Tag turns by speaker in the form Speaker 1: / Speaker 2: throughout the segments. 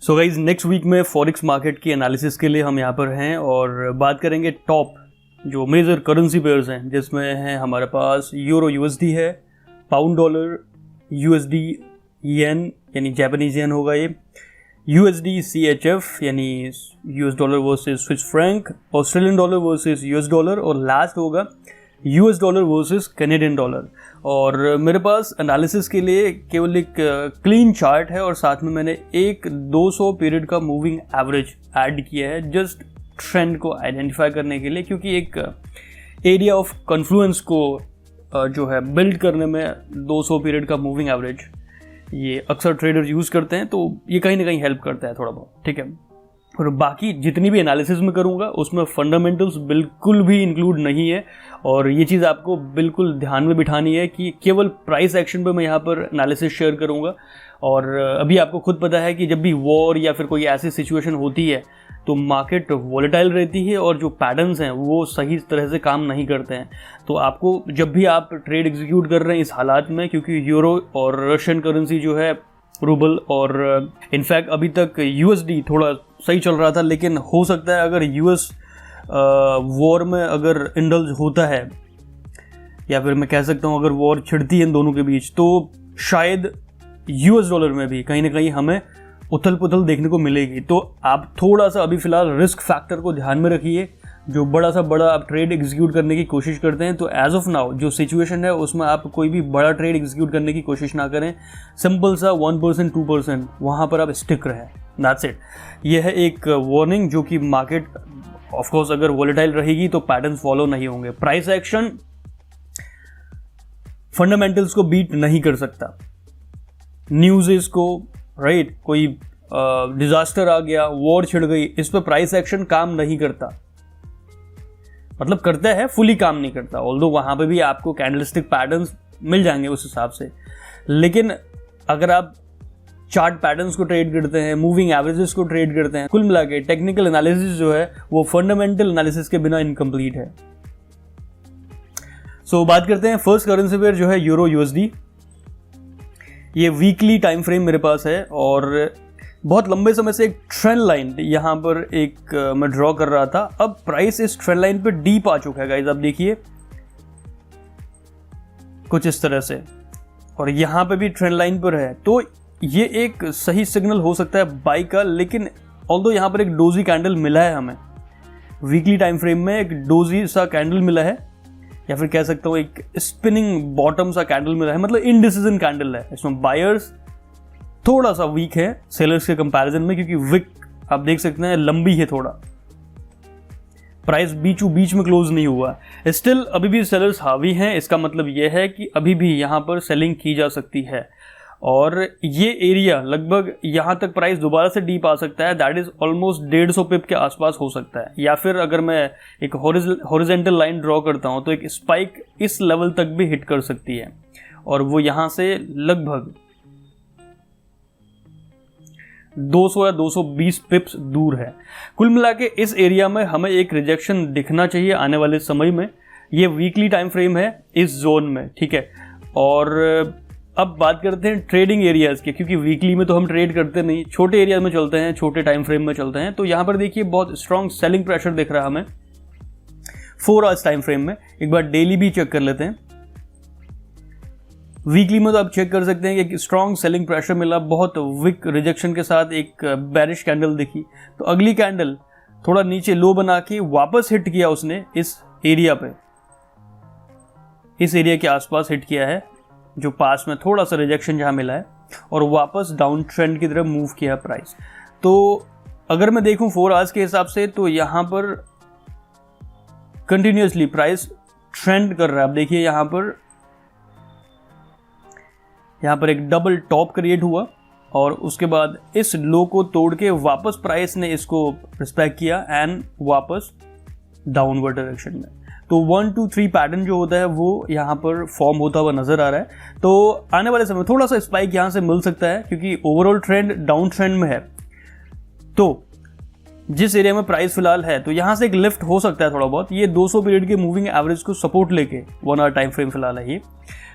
Speaker 1: So guys next week में forex market की analysis के लिए हम यहाँ पर हैं और बात करेंगे टॉप जो मेजर करेंसी पेयर्स हैं, जिसमें है हमारे पास यूरो यूएसडी है, पाउंड डॉलर, यूएसडी येन यानी जापानीज येन होगा ये, यूएसडी सीएचएफ यानी US dollar versus Swiss franc, Australian dollar versus US dollar और लास्ट होगा US dollar versus Canadian dollar. और मेरे पास एनालिसिस के लिए केवल एक क्लीन चार्ट है और साथ में मैंने एक 200 पीरियड का मूविंग एवरेज ऐड किया है जस्ट ट्रेंड को आइडेंटिफाई करने के लिए, क्योंकि एक एरिया ऑफ कन्फ्लुएंस को जो है बिल्ड करने में 200 पीरियड का मूविंग एवरेज ये अक्सर ट्रेडर्स यूज़ करते हैं, तो ये कहीं ना कहीं हेल्प करता है थोड़ा बहुत, ठीक है। और बाकी जितनी भी एनालिसिस में करूँगा उसमें फंडामेंटल्स बिल्कुल भी इंक्लूड नहीं है और ये चीज़ आपको बिल्कुल ध्यान में बिठानी है कि केवल प्राइस एक्शन पे मैं यहाँ पर एनालिसिस शेयर करूँगा। और अभी आपको खुद पता है कि जब भी वॉर या फिर कोई ऐसी सिचुएशन होती है तो मार्केट वॉलेटाइल रहती है और जो पैटर्न्स हैं वो सही तरह से काम नहीं करते हैं। तो आपको जब भी आप ट्रेड एग्जीक्यूट कर रहे हैं इस हालात में, क्योंकि यूरो और रशियन करेंसी जो है रूबल और इनफैक्ट अभी तक यूएसडी थोड़ा सही चल रहा था, लेकिन हो सकता है अगर यूएस वॉर में अगर इंडल्ज होता है या फिर मैं कह सकता हूँ अगर वॉर छिड़ती है इन दोनों के बीच, तो शायद यूएस डॉलर में भी कहीं ना कहीं हमें उथल पुथल देखने को मिलेगी। तो आप थोड़ा सा अभी फ़िलहाल रिस्क फैक्टर को ध्यान में रखिए। जो बड़ा आप ट्रेड एग्जीक्यूट करने की कोशिश करते हैं, तो एज ऑफ नाउ जो सिचुएशन है उसमें आप कोई भी बड़ा ट्रेड एग्जीक्यूट करने की कोशिश ना करें। सिंपल सा 1% 2% वहाँ पर आप स्टिक रहें, दैट्स इट। यह है एक वार्निंग जो कि मार्केट ऑफकोर्स अगर वॉलेटाइल रहेगी तो पैटर्न्स फॉलो नहीं होंगे। प्राइस एक्शन फंडामेंटल्स को बीट नहीं कर सकता, न्यूज़ को राइट, कोई डिजास्टर आ गया, वॉर छिड़ गई, इस पर प्राइस एक्शन काम नहीं करता। मतलब करता है, फुली काम नहीं करता, ऑल्दो वहाँ पे भी आपको कैंडलस्टिक पैटर्न्स मिल जाएंगे उस हिसाब से। लेकिन अगर आप चार्ट पैटर्न्स को ट्रेड करते हैं, मूविंग एवरेजेस को ट्रेड करते हैं, कुल मिला के टेक्निकल एनालिसिस जो है वो फंडामेंटल एनालिसिस के बिना इनकम्प्लीट है। सो बात करते हैं फर्स्ट करेंसी पेयर जो है यूरो यूएसडी। ये वीकली टाइम फ्रेम मेरे पास है और बहुत लंबे समय से एक ट्रेंड लाइन यहाँ पर एक मैं ड्रॉ कर रहा था। अब प्राइस इस ट्रेंड लाइन पे डीप आ चुका है गाइस, आप देखिए कुछ इस तरह से, और यहाँ पे भी ट्रेंड लाइन पर है। तो ये एक सही सिग्नल हो सकता है बाई का, लेकिन ऑल्दो यहाँ पर एक डोजी कैंडल मिला है हमें वीकली टाइम फ्रेम में, एक डोजी सा कैंडल मिला है या फिर कह सकता हूँ एक स्पिनिंग बॉटम सा कैंडल मिला है, मतलब इनडिसीजन कैंडल है। इसमें बायर्स थोड़ा सा वीक है सेलर्स के कंपैरिजन में, क्योंकि विक आप देख सकते हैं लंबी है थोड़ा, प्राइस बीचों बीच में क्लोज नहीं हुआ। स्टिल अभी भी सेलर्स हावी हैं, इसका मतलब यह है कि अभी भी यहाँ पर सेलिंग की जा सकती है और ये एरिया लगभग यहाँ तक प्राइस दोबारा से डीप आ सकता है, दैट इज ऑलमोस्ट 150 पिप के आसपास हो सकता है। या फिर अगर मैं एक हॉरिजॉन्टल लाइन ड्रॉ करता हूँ तो एक स्पाइक इस लेवल तक भी हिट कर सकती है और वो यहाँ से लगभग 200 या 220 पिप्स दूर है। कुल मिला के इस एरिया में हमें एक रिजेक्शन दिखना चाहिए आने वाले समय में। ये वीकली टाइम फ्रेम है इस जोन में, ठीक है। और अब बात करते हैं ट्रेडिंग एरियाज के, क्योंकि वीकली में तो हम ट्रेड करते नहीं, छोटे एरिया में चलते हैं, छोटे टाइम फ्रेम में चलते हैं। तो यहाँ पर देखिए बहुत स्ट्रॉन्ग सेलिंग प्रेशर दिख रहा है हमें 4 आवर्स टाइम फ्रेम में। एक बार डेली भी चेक कर लेते हैं। वीकली में तो आप चेक कर सकते हैं कि स्ट्रॉन्ग सेलिंग प्रेशर मिला, बहुत विक रिजेक्शन के साथ एक बेरिश कैंडल दिखी। तो अगली कैंडल थोड़ा नीचे लो बना के वापस हिट किया उसने इस एरिया पे, इस एरिया के आसपास हिट किया है जो पास में थोड़ा सा रिजेक्शन जहां मिला है, और वापस डाउन ट्रेंड की तरफ मूव किया प्राइस। तो अगर मैं देखूं 4 आवर्स के हिसाब से तो यहां पर कंटिन्यूअसली प्राइस ट्रेंड कर रहा है। आप देखिए यहाँ पर एक डबल टॉप क्रिएट हुआ और उसके बाद इस लो को तोड़ के वापस प्राइस ने इसको रिस्पेक्ट किया एंड वापस डाउनवर्ड डायरेक्शन में। तो 1 2 3 पैटर्न जो होता है वो यहाँ पर फॉर्म होता हुआ नजर आ रहा है। तो आने वाले समय थोड़ा सा स्पाइक यहाँ से मिल सकता है, क्योंकि ओवरऑल ट्रेंड डाउन ट्रेंड में है। तो जिस एरिया में प्राइस फिलहाल है, तो यहाँ से एक लिफ्ट हो सकता है थोड़ा बहुत। ये 200 पीरियड के मूविंग एवरेज को सपोर्ट लेके 1 आवर टाइम फ्रेम फिलहाल है ये।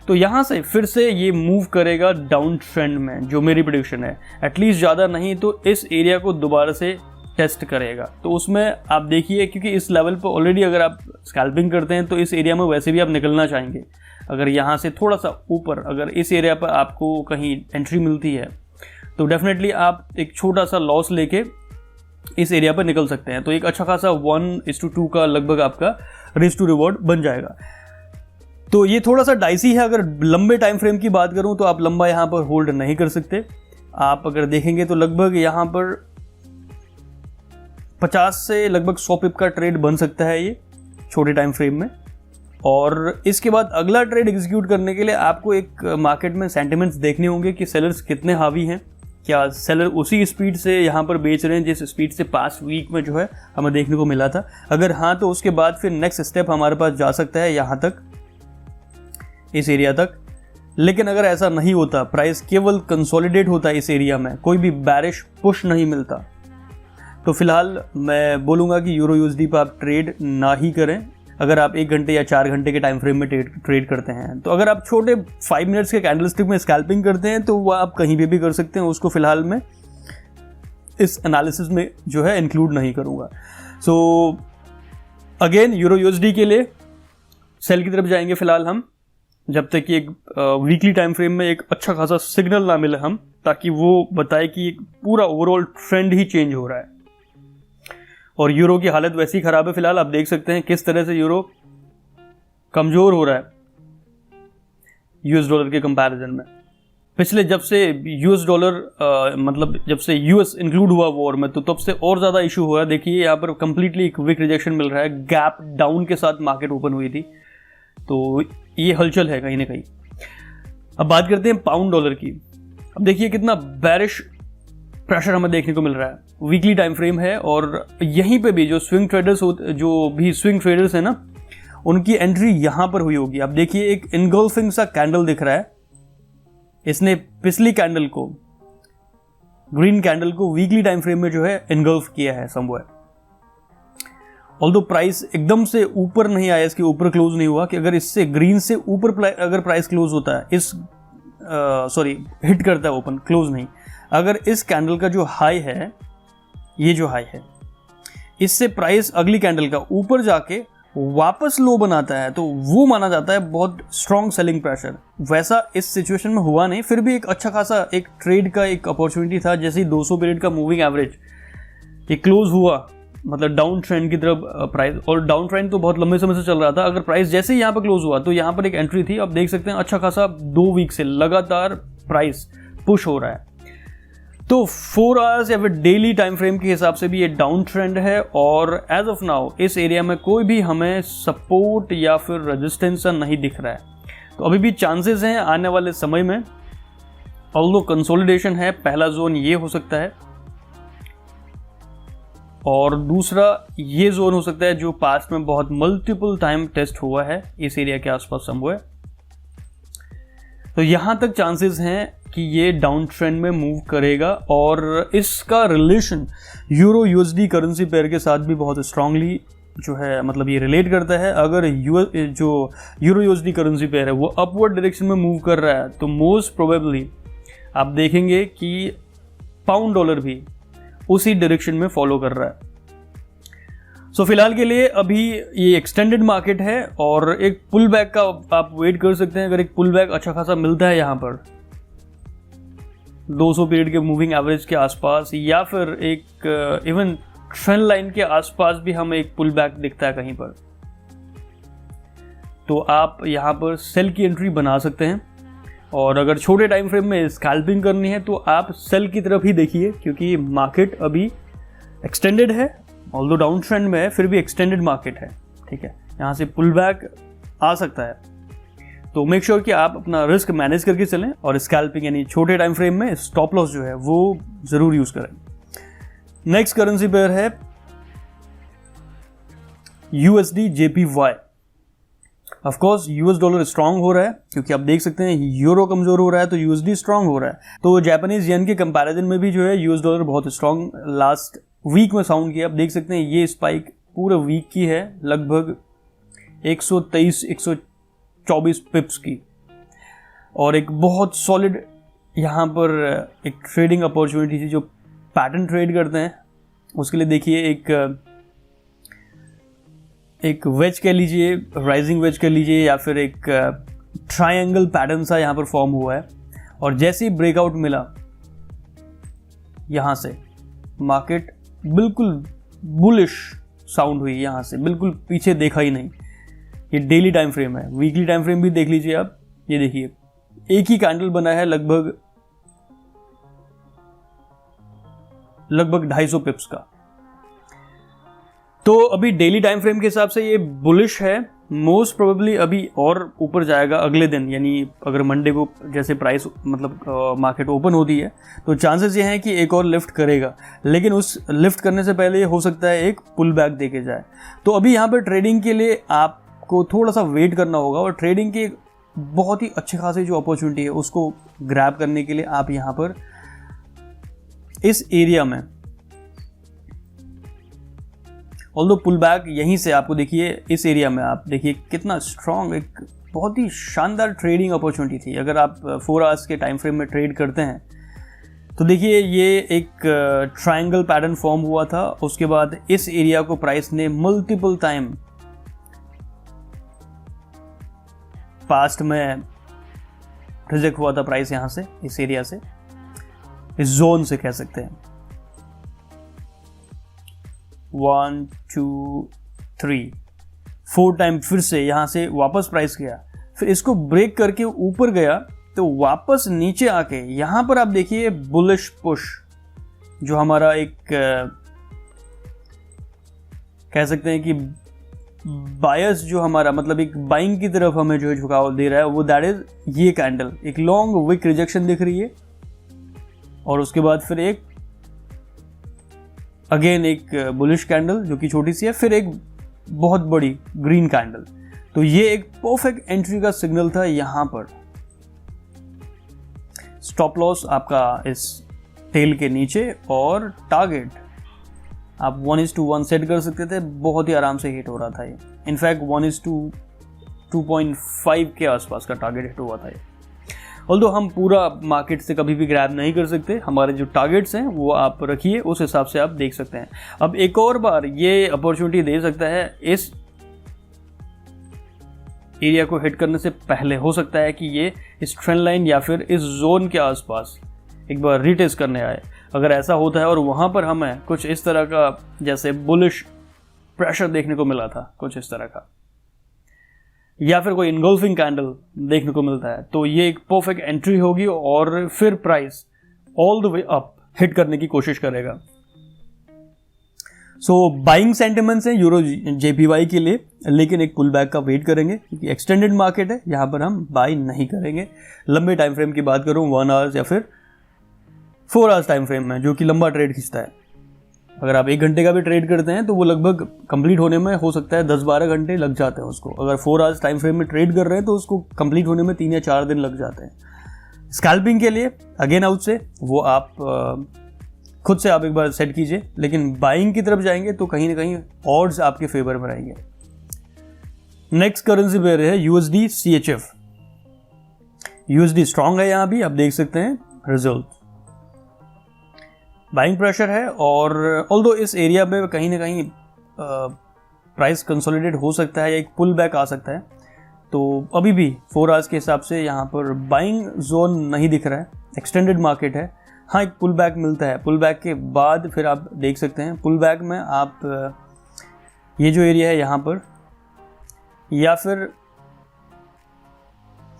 Speaker 1: तो यहाँ से फिर से ये मूव करेगा डाउन ट्रेंड में, जो मेरी प्रेडिक्शन है। एटलीस्ट ज़्यादा नहीं तो इस एरिया को दोबारा से टेस्ट करेगा। तो उसमें आप देखिए, क्योंकि इस लेवल पर ऑलरेडी अगर आप स्कैल्पिंग करते हैं तो इस एरिया में वैसे भी आप निकलना चाहेंगे। अगर यहाँ से थोड़ा सा ऊपर अगर इस एरिया पर आपको कहीं एंट्री मिलती है तो डेफिनेटली आप एक छोटा सा लॉस लेके इस एरिया पर निकल सकते हैं। तो एक अच्छा खासा 1:2 का लगभग आपका रिस्क टू रिवॉर्ड बन जाएगा। तो ये थोड़ा सा डाइसी है। अगर लंबे टाइम फ्रेम की बात करूं तो आप लंबा यहाँ पर होल्ड नहीं कर सकते। आप अगर देखेंगे तो लगभग यहाँ पर 50 से लगभग 100 पिप का ट्रेड बन सकता है ये छोटे टाइम फ्रेम में। और इसके बाद अगला ट्रेड एग्जीक्यूट करने के लिए आपको एक मार्केट में सेंटिमेंट्स देखने होंगे कि सेलर्स कितने हावी हैं। क्या सेलर उसी स्पीड से यहाँ पर बेच रहे हैं जिस स्पीड से पास्ट वीक में जो है हमें देखने को मिला था। अगर हाँ, तो उसके बाद फिर नेक्स्ट स्टेप हमारे पास जा सकता है यहाँ तक, इस एरिया तक। लेकिन अगर ऐसा नहीं होता, प्राइस केवल कंसोलिडेट होता है इस एरिया में, कोई भी बैरिश पुश नहीं मिलता, तो फिलहाल मैं बोलूँगा कि यूरो यूएसडी पर आप ट्रेड ना ही करें अगर आप 1 घंटे या 4 घंटे के टाइम फ्रेम में ट्रेड करते हैं। तो अगर आप छोटे 5 मिनट्स के कैंडलस्टिक में स्कैल्पिंग करते हैं तो वह आप कहीं भी कर सकते हैं। उसको फिलहाल मैं इस एनालिसिस में जो है इंक्लूड नहीं करूँगा। सो अगेन यूरो यूएसडी के लिए सेल की तरफ जाएंगे फिलहाल हम, जब तक कि एक वीकली टाइम फ्रेम में एक अच्छा खासा सिग्नल ना मिले हम, ताकि वो बताए कि एक पूरा ओवरऑल ट्रेंड ही चेंज हो रहा है। और यूरो की हालत वैसी खराब है फिलहाल। आप देख सकते हैं किस तरह से यूरो कमजोर हो रहा है यूएस डॉलर के कंपैरिजन में। पिछले जब से यूएस डॉलर मतलब जब से यूएस इंक्लूड हुआ वॉर में, तो तब से और ज़्यादा इशू हुआ है। देखिए यहाँ पर कंप्लीटली एक वीक रिजेक्शन मिल रहा है, गैप डाउन के साथ मार्केट ओपन हुई थी। तो ये हलचल है कहीं ना कहीं। अब बात करते हैं पाउंड डॉलर की। अब देखिए कितना बैरिश प्रेशर हमें देखने को मिल रहा है। वीकली टाइम फ्रेम है और यहीं पे भी जो स्विंग ट्रेडर्स हैं ना, उनकी एंट्री यहां पर हुई होगी। आप देखिए एक इनगल्फिंग सा कैंडल दिख रहा है। इसने पिछली कैंडल को, ग्रीन कैंडल को वीकली टाइम फ्रेम में जो है इनगल्फ किया है समवेयर। ऑल्दो प्राइस एकदम से ऊपर नहीं आया, इसके ऊपर क्लोज नहीं हुआ कि अगर इससे ग्रीन से ऊपर अगर प्राइस क्लोज होता है, हिट करता है ओपन, क्लोज नहीं। अगर इस कैंडल का जो हाई है, ये जो हाई है, इससे प्राइस अगली कैंडल का ऊपर जाके वापस लो बनाता है, तो वो माना जाता है बहुत स्ट्रॉन्ग सेलिंग प्रेशर। वैसा इस सिचुएशन में हुआ नहीं, फिर भी एक अच्छा खासा एक ट्रेड का एक अपॉर्चुनिटी था। जैसे ही 200 पीरियड का मूविंग एवरेज ये क्लोज हुआ, मतलब डाउन ट्रेंड की तरफ प्राइस, और डाउन ट्रेंड तो बहुत लंबे समय से चल रहा था। अगर प्राइस जैसे ही यहाँ पर क्लोज हुआ तो यहाँ पर एक एंट्री थी। आप देख सकते हैं अच्छा खासा 2 वीक से लगातार प्राइस पुश हो रहा है। तो 4 आवर्स या फिर डेली टाइम फ्रेम के हिसाब से भी ये डाउन ट्रेंड है। और एज ऑफ नाउ इस एरिया में कोई भी हमें सपोर्ट या फिर रेजिस्टेंस नहीं दिख रहा है। तो अभी भी चांसेस हैं आने वाले समय में, ऑल्दो कंसोलिडेशन है। पहला जोन ये हो सकता है और दूसरा ये जोन हो सकता है जो पास्ट में बहुत मल्टीपल टाइम टेस्ट हुआ है इस एरिया के आसपास समवेयर। तो यहां तक चांसेस हैं कि ये डाउन ट्रेंड में मूव करेगा। और इसका relation euro USD currency pair के साथ भी बहुत स्ट्रांगली जो है, मतलब ये रिलेट करता है। अगर जो यूरो यूएसडी करेंसी पेयर है वो अपवर्ड डायरेक्शन में मूव कर रहा है, तो मोस्ट प्रोबेबली आप देखेंगे कि पाउंड डॉलर भी उसी डायरेक्शन में फॉलो कर रहा है। सो फिलहाल के लिए अभी ये एक्सटेंडेड मार्केट है और एक पुल बैक का आप वेट कर सकते हैं। अगर एक पुल बैक अच्छा खासा मिलता है यहाँ पर 200 पीरियड के मूविंग एवरेज के आसपास, या फिर एक इवन ट्रेंड लाइन के आसपास भी हमें एक पुल बैक दिखता है कहीं पर, तो आप यहाँ पर सेल की एंट्री बना सकते हैं। और अगर छोटे टाइम फ्रेम में स्कैल्पिंग करनी है तो आप सेल की तरफ ही देखिए, क्योंकि मार्केट अभी एक्सटेंडेड है, ऑल्दो डाउन ट्रेंड में है, फिर भी एक्सटेंडेड मार्केट है। ठीक है, यहाँ से पुल बैक आ सकता है। तो मेक श्योर कि आप अपना रिस्क मैनेज करके चलें और स्कैल्पिंग यानी छोटे टाइम फ्रेम में स्टॉप लॉस जो है वो जरूर यूज करें। नेक्स्ट करेंसी पेयर है USD JPY. Of course US dollar strong हो रहा है, क्योंकि आप देख सकते हैं यूरो कमजोर हो रहा है तो यूएसडी स्ट्रांग हो रहा है। तो जापानीज येन के कंपैरिजन में भी जो है यूएस डॉलर बहुत स्ट्रांग लास्ट वीक में साउंड किया, आप देख सकते हैं ये स्पाइक पूरे वीक की है, लगभग 123-124 पिप्स की, और एक बहुत सॉलिड यहाँ पर एक ट्रेडिंग अपॉर्चुनिटी थी। जो पैटर्न ट्रेड करते हैं उसके लिए देखिए एक वेज कह लीजिए, राइजिंग वेज कह लीजिए, या फिर एक ट्रायंगल पैटर्न सा यहाँ पर फॉर्म हुआ है, और जैसे ही ब्रेकआउट मिला यहाँ से मार्केट बिल्कुल बुलिश साउंड हुई, यहाँ से बिल्कुल पीछे देखा ही नहीं। ये डेली टाइम फ्रेम है, वीकली टाइम फ्रेम भी देख लीजिए आप, ये देखिए एक ही कैंडल बना है लगभग 250 पिप्स का। तो अभी डेली टाइम फ्रेम के हिसाब से ये बुलिश है, मोस्ट प्रोबेबली अभी और ऊपर जाएगा अगले दिन, यानी अगर मंडे को जैसे प्राइस मतलब मार्केट ओपन होती है तो चांसेस ये हैं कि एक और लिफ्ट करेगा, लेकिन उस लिफ्ट करने से पहले हो सकता है एक पुल बैक देके जाए। तो अभी यहाँ पर ट्रेडिंग के लिए आपको थोड़ा सा वेट करना होगा, और ट्रेडिंग की बहुत ही अच्छी खासी जो अपॉर्चुनिटी है उसको ग्रैब करने के लिए आप यहाँ पर इस एरिया में, ऑल्दो पुल बैक यहीं से आपको देखिए इस एरिया में आप देखिए कितना स्ट्रॉन्ग, एक बहुत ही शानदार ट्रेडिंग अपॉर्चुनिटी थी। अगर आप 4 आवर्स के टाइम फ्रेम में ट्रेड करते हैं तो देखिए ये एक ट्रायंगल पैटर्न फॉर्म हुआ था, उसके बाद इस एरिया को प्राइस ने मल्टीपल टाइम पास्ट में रिजेक्ट हुआ था, प्राइस यहां से इस एरिया से, इस जोन से कह सकते हैं। 1 2 3 4 टाइम फिर से यहां से वापस प्राइस गया, फिर इसको ब्रेक करके ऊपर गया, तो वापस नीचे आके यहां पर आप देखिए बुलिश पुश, जो हमारा एक कह सकते हैं कि बायस जो हमारा मतलब एक बाइंग की तरफ हमें जो झुकाव दे रहा है, वो दैट इज ये कैंडल, एक लॉन्ग विक रिजेक्शन दिख रही है, और उसके बाद फिर एक अगेन एक बुलिश कैंडल जो कि छोटी सी है, फिर एक बहुत बड़ी ग्रीन कैंडल। तो ये एक परफेक्ट एंट्री का सिग्नल था। यहां पर स्टॉप लॉस आपका इस टेल के नीचे, और टारगेट आप 1:1 सेट कर सकते थे, बहुत ही आराम से हिट हो रहा था ये। इनफैक्ट 1:2.5 के आसपास का टारगेट हिट हुआ था ये। ऑल्दो हम पूरा मार्केट से कभी भी ग्रैब नहीं कर सकते, हमारे जो टारगेट्स हैं वो आप रखिए, उस हिसाब से आप देख सकते हैं। अब एक और बार ये अपॉर्चुनिटी दे सकता है, इस एरिया को हिट करने से पहले हो सकता है कि ये इस ट्रेंड लाइन या फिर इस जोन के आसपास एक बार रीटेस्ट करने आए। अगर ऐसा होता है और वहां पर हमें कुछ इस तरह का जैसे बुलिश प्रेशर देखने को मिला था, कुछ इस तरह का, या फिर कोई इनगल्फिंग कैंडल देखने को मिलता है, तो ये एक परफेक्ट एंट्री होगी, और फिर price all the way up hit करने की कोशिश करेगा। सो बाइंग सेंटिमेंट्स हैं यूरो जेपीवाई के लिए, लेकिन एक पुल बैक का वेट करेंगे क्योंकि एक्सटेंडेड मार्केट है, यहां पर हम बाई नहीं करेंगे। लंबे टाइम फ्रेम की बात करूं 1 आवर्स या फिर 4 आवर्स टाइम फ्रेम में, जो कि लंबा ट्रेड खींचता है। अगर आप 1 घंटे का भी ट्रेड करते हैं तो वो लगभग कंप्लीट होने में हो सकता है 10-12 घंटे लग जाते हैं उसको। अगर 4 आवर्स टाइम फ्रेम में ट्रेड कर रहे हैं तो उसको कंप्लीट होने में 3 या 4 दिन लग जाते हैं। स्कैल्पिंग के लिए अगेन आउट से वो आप खुद से आप एक बार सेट कीजिए, लेकिन बाइंग की तरफ जाएंगे तो कहीं ना कहीं ऑड्स आपके फेवर में रहेंगे। नेक्स्ट करेंसी पेयर है यूएसडी CHF। यूएसडी स्ट्रांग है, यहां भी आप देख सकते हैं रिजल्ट, बाइंग प्रेशर है, और ऑल्दो इस एरिया में कहीं ना कहीं प्राइस कंसोलिडेट हो सकता है या एक पुल बैक आ सकता है। तो अभी भी 4 आवर्स के हिसाब से यहाँ पर बाइंग जोन नहीं दिख रहा है, एक्सटेंडेड मार्केट है। हाँ, एक पुल बैक मिलता है, पुल बैक के बाद फिर आप देख सकते हैं, पुल बैक में आप ये जो एरिया है यहाँ पर, या फिर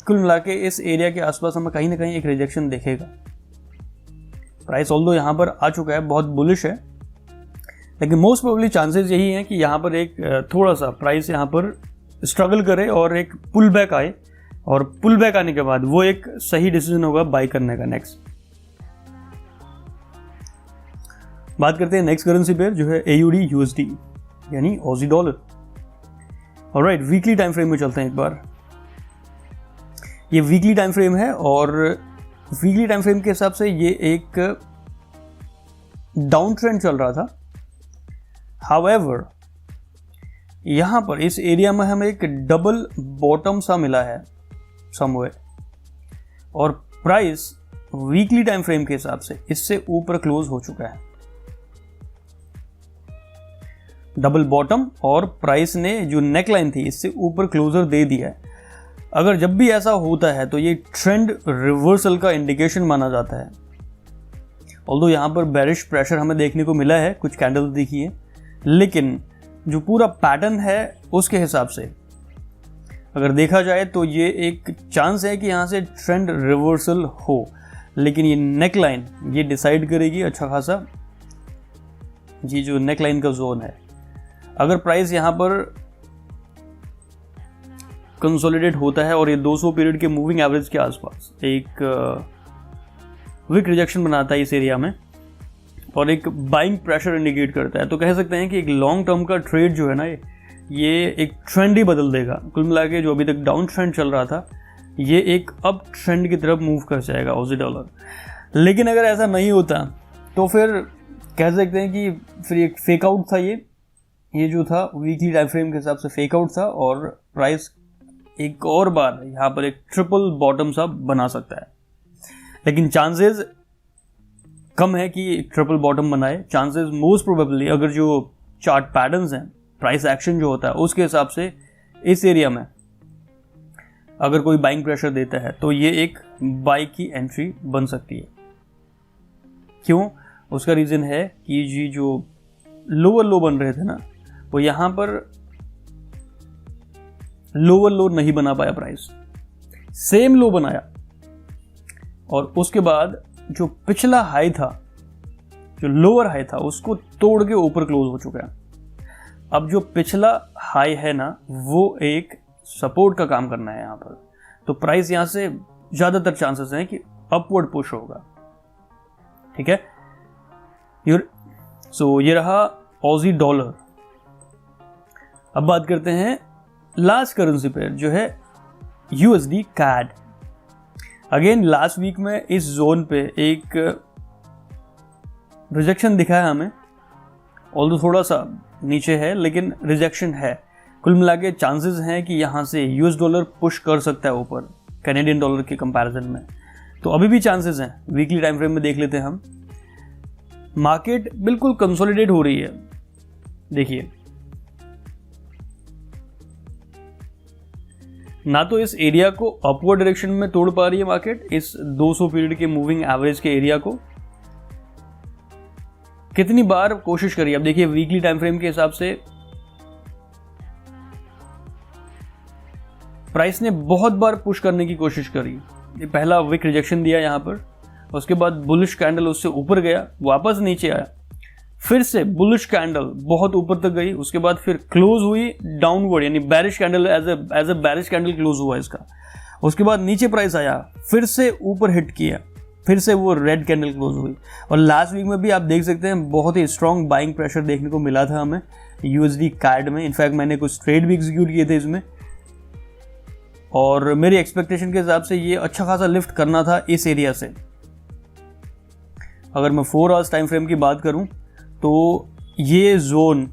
Speaker 1: कुल मिला के इस एरिया के आसपास हमें कहीं ना कहीं एक रिजेक्शन दिखेगा। प्राइस ऑल्दो यहाँ पर आ चुका है, बहुत बुलिश है, लेकिन मोस्ट प्रोबेबली चांसेस यही हैं कि यहाँ पर एक थोड़ा सा प्राइस यहाँ पर स्ट्रगल करे और एक पुल बैक आए, और पुल बैक आने के बाद वो एक सही डिसीजन होगा बाई करने का। नेक्स्ट बात करते हैं नेक्स्ट करेंसी पेयर जो है AUD USD यानी Aussie dollar. Alright, weekly time frame में चलते हैं एक बार। ये वीकली टाइम फ्रेम है, और वीकली टाइम फ्रेम के हिसाब से ये एक डाउन ट्रेंड चल रहा था, हाउएवर यहाँ पर इस एरिया में हमें एक डबल बॉटम सा मिला है समवेयर, और प्राइस वीकली टाइम फ्रेम के हिसाब से इससे ऊपर क्लोज हो चुका है। डबल बॉटम और प्राइस ने जो नेकलाइन थी इससे ऊपर क्लोजर दे दिया है। अगर जब भी ऐसा होता है तो ये ट्रेंड रिवर्सल का इंडिकेशन माना जाता है। ऑल्दो यहाँ पर बेरिश प्रेशर हमें देखने को मिला है, कुछ कैंडल्स दिखी है, लेकिन जो पूरा पैटर्न है उसके हिसाब से अगर देखा जाए तो ये एक चांस है कि यहाँ से ट्रेंड रिवर्सल हो, लेकिन ये नेकलाइन ये डिसाइड करेगी अच्छा खासा, ये जो नेकलाइन का जोन है। अगर प्राइस यहाँ पर कंसोलिडेट होता है और ये 200 पीरियड के मूविंग एवरेज के आसपास एक विक रिजेक्शन बनाता है इस एरिया में और एक बाइंग प्रेशर इंडिकेट करता है, तो कह सकते हैं कि एक लॉन्ग टर्म का ट्रेड जो है ना ये एक ट्रेंड ही बदल देगा। कुल मिला के जो अभी तक डाउन ट्रेंड चल रहा था ये एक अप ट्रेंड की तरफ मूव कर जाएगा ऑजी डॉलर। लेकिन अगर ऐसा नहीं होता तो फिर कह सकते हैं कि फिर एक फेक आउट था, ये जो था वीकली टाइम फ्रेम के हिसाब से फेक आउट था और प्राइस एक और बार यहाँ पर एक ट्रिपल बॉटम सा बना सकता है। लेकिन चांसेस कम है कि ट्रिपल बॉटम बनाए। चांसेस मोस्ट प्रोबेबली अगर जो चार्ट पैटर्न्स हैं, प्राइस एक्शन जो होता है उसके हिसाब से इस एरिया में अगर कोई बाइंग प्रेशर देता है तो ये एक बाई की एंट्री बन सकती है। क्यों? उसका रीज़न है कि जी जो लोअर लो बन रहे थे ना वो यहाँ पर लोअर लो नहीं बना पाया, प्राइस सेम लो बनाया और उसके बाद जो पिछला हाई था, जो लोअर हाई था, उसको तोड़ के ऊपर क्लोज हो चुका है। अब जो पिछला हाई है ना वो एक सपोर्ट का काम करना है यहाँ पर, तो प्राइस यहाँ से ज़्यादातर चांसेस हैं कि अपवर्ड पुश होगा। ठीक है, सो ये रहा ऑजी डॉलर। अब बात करते हैं लास्ट करेंसी पेयर जो है USD CAD. Again last week में इस जोन पे एक रिजेक्शन दिखा है हमें, ऑल्दो थोड़ा सा नीचे है लेकिन रिजेक्शन है। कुल मिला के चांसेस हैं कि यहाँ से यूएस डॉलर पुश कर सकता है ऊपर कैनेडियन डॉलर के कंपैरिजन में, तो अभी भी चांसेस हैं। वीकली टाइम फ्रेम में देख लेते हैं हम। मार्केट बिल्कुल कंसोलिडेट हो रही है, देखिए ना तो इस एरिया को अपवर्ड डायरेक्शन में तोड़ पा रही है मार्केट, इस 200 पीरियड के मूविंग एवरेज के एरिया को कितनी बार कोशिश करी। अब देखिए वीकली टाइम फ्रेम के हिसाब से प्राइस ने बहुत बार पुश करने की कोशिश करी। ये पहला विक रिजेक्शन दिया यहाँ पर, उसके बाद बुलिश कैंडल उससे ऊपर गया, वापस नीचे आया, फिर से बुलिश कैंडल बहुत ऊपर तक गई, उसके बाद फिर क्लोज हुई डाउनवर्ड, यानी bearish candle as a bearish candle close हुआ इसका। उसके बाद नीचे प्राइस आया, फिर से ऊपर हिट किया, फिर से वो रेड कैंडल क्लोज हुई। और लास्ट वीक में भी आप देख सकते हैं बहुत ही स्ट्रॉन्ग बाइंग प्रेशर देखने को मिला था हमें यूएसडी कैड में। इनफैक्ट मैंने कुछ ट्रेड भी एग्जीक्यूट किए थे इसमें और मेरी एक्सपेक्टेशन के हिसाब से ये अच्छा खासा लिफ्ट करना था इस एरिया से। अगर मैं 4 आवर्स टाइम फ्रेम की बात करूं तो ये जोन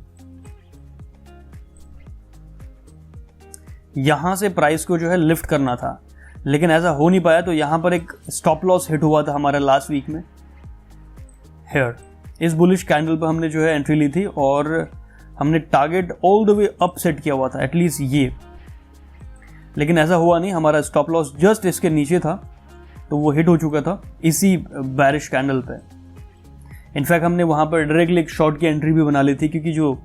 Speaker 1: यहां से प्राइस को जो है लिफ्ट करना था, लेकिन ऐसा हो नहीं पाया। तो यहां पर एक स्टॉप लॉस हिट हुआ था हमारा लास्ट वीक में। हेयर इस बुलिश कैंडल पर हमने जो है एंट्री ली थी और हमने target all the way up set किया हुआ था, एटलीस्ट ये, लेकिन ऐसा हुआ नहीं। हमारा स्टॉप लॉस जस्ट इसके नीचे था तो वो हिट हो चुका था इसी बैरिश कैंडल पे। इनफैक्ट हमने वहाँ पर डायरेक्टली एक शॉर्ट की एंट्री भी बना ली थी, क्योंकि जो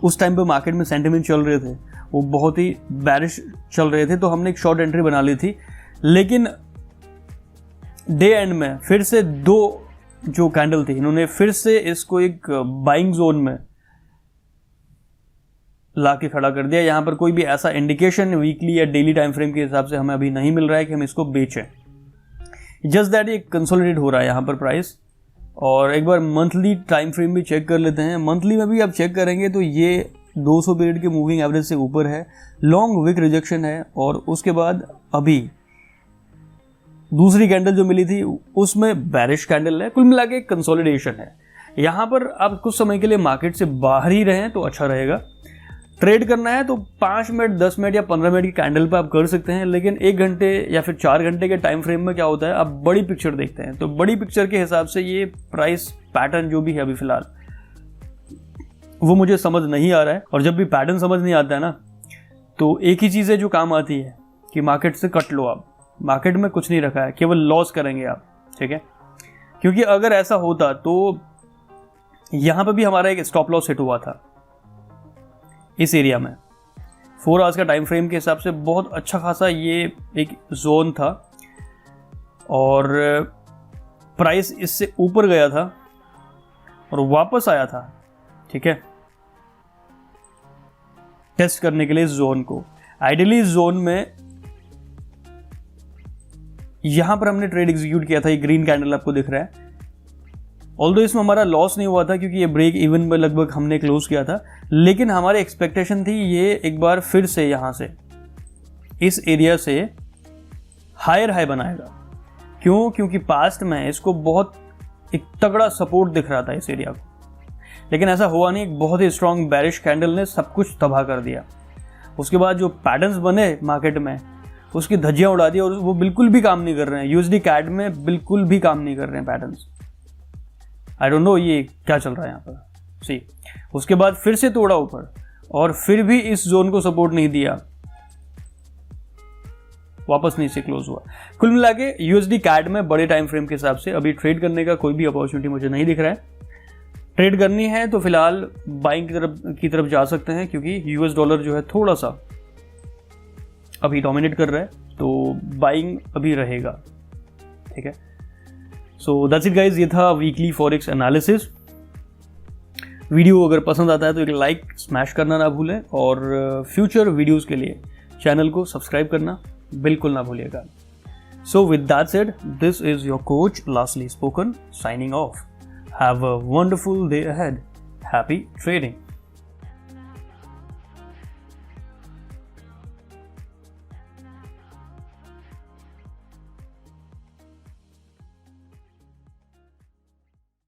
Speaker 1: उस टाइम पे मार्केट में सेंटिमेंट चल रहे थे वो बहुत ही बैरिश चल रहे थे, तो हमने एक शॉर्ट एंट्री बना ली थी। लेकिन डे एंड में फिर से 2 जो कैंडल थी इन्होंने फिर से इसको एक बाइंग जोन में ला के खड़ा कर दिया। यहाँ पर कोई भी ऐसा इंडिकेशन वीकली या डेली टाइम फ्रेम के हिसाब से हमें अभी नहीं मिल रहा है कि हम इसको बेचें। जस्ट दैट ये कंसोलिडेट हो रहा है यहाँ पर प्राइस। और एक बार मंथली टाइम फ्रेम भी चेक कर लेते हैं। मंथली में भी आप चेक करेंगे तो ये 200 पीरियड के मूविंग एवरेज से ऊपर है, लॉन्ग विक रिजेक्शन है और उसके बाद अभी दूसरी कैंडल जो मिली थी उसमें बैरिश कैंडल है। कुल मिला के कंसोलिडेशन है। यहाँ पर आप कुछ समय के लिए मार्केट से बाहर ही रहें तो अच्छा रहेगा। ट्रेड करना है तो 5 मिनट, 10 मिनट या 15 मिनट की कैंडल पे आप कर सकते हैं, लेकिन 1 घंटे या फिर 4 घंटे के टाइम फ्रेम में क्या होता है, आप बड़ी पिक्चर देखते हैं। तो बड़ी पिक्चर के हिसाब से ये प्राइस पैटर्न जो भी है अभी फिलहाल वो मुझे समझ नहीं आ रहा है। और जब भी पैटर्न समझ नहीं आता है ना, तो एक ही चीज़ है जो काम आती है कि मार्केट से कट लो आप। मार्केट में कुछ नहीं रखा है, केवल लॉस करेंगे आप, ठीक है। क्योंकि अगर ऐसा होता तो यहाँ पर भी हमारा एक स्टॉप लॉस हिट हुआ था इस एरिया में। 4 आवर्स का टाइम फ्रेम के हिसाब से बहुत अच्छा खासा ये एक जोन था और प्राइस इससे ऊपर गया था और वापस आया था, ठीक है, टेस्ट करने के लिए इस जोन को। आइडियली इस जोन में यहां पर हमने ट्रेड एग्जीक्यूट किया था। ये ग्रीन कैंडल आपको दिख रहा है। ऑल्दो इसमें हमारा लॉस नहीं हुआ था क्योंकि ये ब्रेक इवन में लगभग हमने क्लोज किया था, लेकिन हमारी एक्सपेक्टेशन थी ये एक बार फिर से यहां से इस एरिया से हायर हाई बनाएगा। क्यों? क्योंकि पास्ट में इसको बहुत एक तगड़ा सपोर्ट दिख रहा था इस एरिया को, लेकिन ऐसा हुआ नहीं। एक बहुत ही स्ट्रॉन्ग बेरिश कैंडल ने सब कुछ तबाह कर दिया। उसके बाद जो पैटर्न्स बने मार्केट में उसकी धज्जियां उड़ा दी और वो बिल्कुल भी काम नहीं कर रहे हैं। यूएसडी कैड में बिल्कुल भी काम नहीं कर रहे हैं पैटर्न्स। आई डोंट नो ये क्या चल रहा है यहाँ पर। सी, उसके बाद फिर से तोड़ा ऊपर और फिर भी इस जोन को सपोर्ट नहीं दिया, वापस नीचे क्लोज हुआ। कुल मिला के यूएसडी कैड में बड़े टाइम फ्रेम के हिसाब से अभी ट्रेड करने का कोई भी अपॉर्चुनिटी मुझे नहीं दिख रहा है। ट्रेड करनी है तो फिलहाल बाइंग की तरफ जा सकते हैं क्योंकि यूएस डॉलर जो है थोड़ा सा अभी डोमिनेट कर रहा है, तो बाइंग अभी रहेगा, ठीक है। सो दैट्स इट गाइज, ये था वीकली फॉरेक्स एनालिसिस। वीडियो अगर पसंद आता है तो एक लाइक स्मैश करना ना भूलें और फ्यूचर वीडियोस के लिए चैनल को सब्सक्राइब करना बिल्कुल ना भूलिएगा। So with that said, this is your coach lastly spoken, signing off. Have a wonderful day ahead. Happy trading.